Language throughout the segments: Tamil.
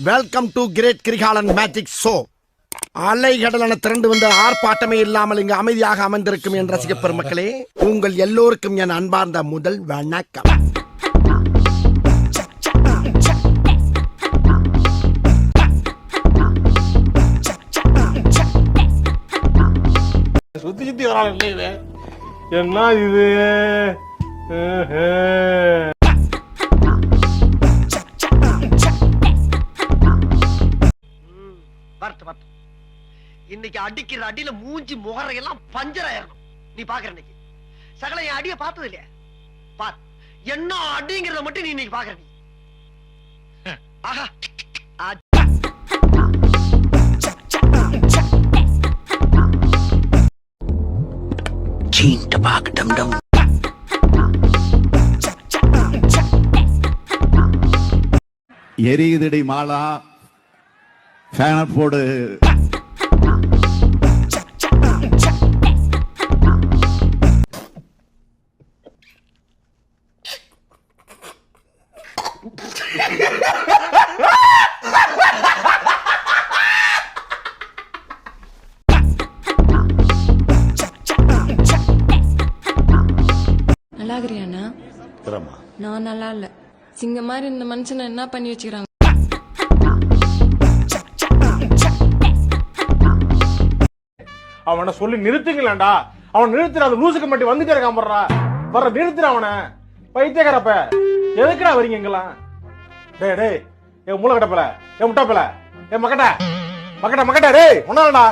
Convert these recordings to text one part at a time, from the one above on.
Welcome to great Kirikalan magic show. அலைகடலான திரண்டு வந்து ஆர்ப்பாட்டமே இல்லாமல் இங்கு அமைதியாக அமர்ந்திருக்கும் என் ரசிக பெருமக்களே, உங்கள் எல்லோருக்கும் என் அன்பார்ந்த முதல் வணக்கம். சுத்தி சுத்தி வரான் இல்லையே, என்ன இது? இன்னைக்கு அடிக்கிற அடியில மூஞ்சி முகரையெல்லாம் பஞ்சர் ஆயிரணும். நீ பாக்குற இன்னைக்கு சகல என் அடிய பார்த்தது இல்லையா? பார், என்ன அடிங்கிறத மட்டும் நீ இன்னைக்கு பாக்குற. நீ ஆஹா எரியுதடி மாலா ஃபேன போடு. நல்லாகிறியாண்ணா? நான் நல்லா இல்ல. சிங்க மாதிரி இந்த மனுஷனை என்ன பண்ணி வச்சுக்கிறாங்க? அவனை சொல்லி நிறுத்துங்களேன்டா. அவன் நிறுத்துற, அந்த லூசுக்கு மட்டும் வந்துட்டே இருக்கான். வர்ற நிறுத்துற அவனை. பைத்தியக்காரப்ப எதுக்குடா வரீங்க எங்கெல்லாம்? டேய் டேய், என் மூளை கட்டப்பல, என் முட்டாப்பல, என் மக்கட்ட மக்கட்ட மக்கட்ட, டேய் ஒன்னாடா,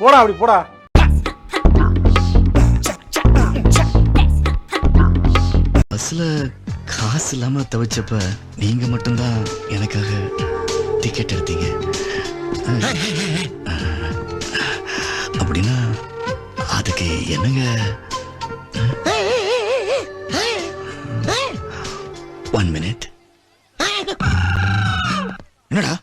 போடா அப்படி போடா. பஸ்ல காசு இல்லாம தவிச்சப்ப நீங்க மட்டும்தான் எனக்காக டிக்கெட் எடுத்தீங்க. அப்படின்னா அதுக்கு என்னங்க? 1 minute. என்னடா?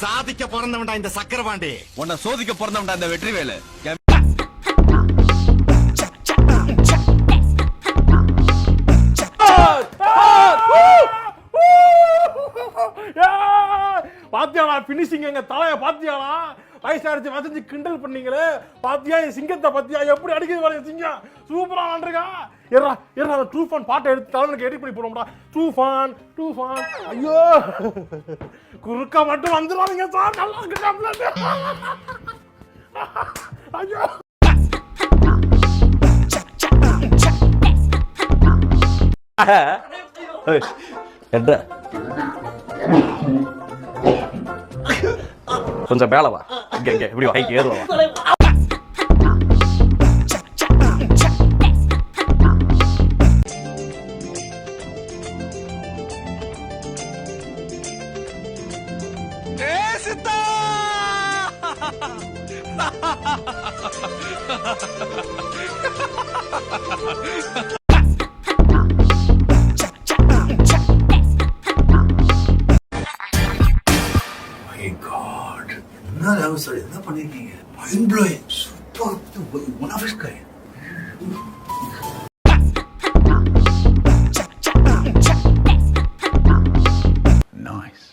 சாதிக்க பிறந்தவன்டா இந்த சக்கரபாண்டி. உன்னை சோதிக்க பிறந்தவன்டா இந்த வெற்றிவேலு. பாத்தியாளா பினிஷிங்? எங்க தலைய பாத்தியாளா? வயசாரிச்சு வசஞ்சு கிண்டல் பண்ணீங்களே, பாத்தியா என் சிங்கத்தை? பாத்தியா எப்படி அடிக்குது வரைய சிங்கம்? சூப்பரா ஆண்டிருக்கா. ஏறா ஏறா, டூஃபான் பாட்டை எடுத்து தலைவனுக்கு எடிட் பண்ணி போடும்டா. டூஃபான் டூஃபான். ஐயோ, குறுக்கா மட்டும் வந்துடுவாங்க சார். நல்லா இருக்கு. ஐயோ, கொஞ்சம் மேல வா. இங்க இங்க இப்படி வா, இங்க ஏறுவா. என்ன பண்ணிருக்கீங்க? Mind blowing. Super. One of is kind. Nice.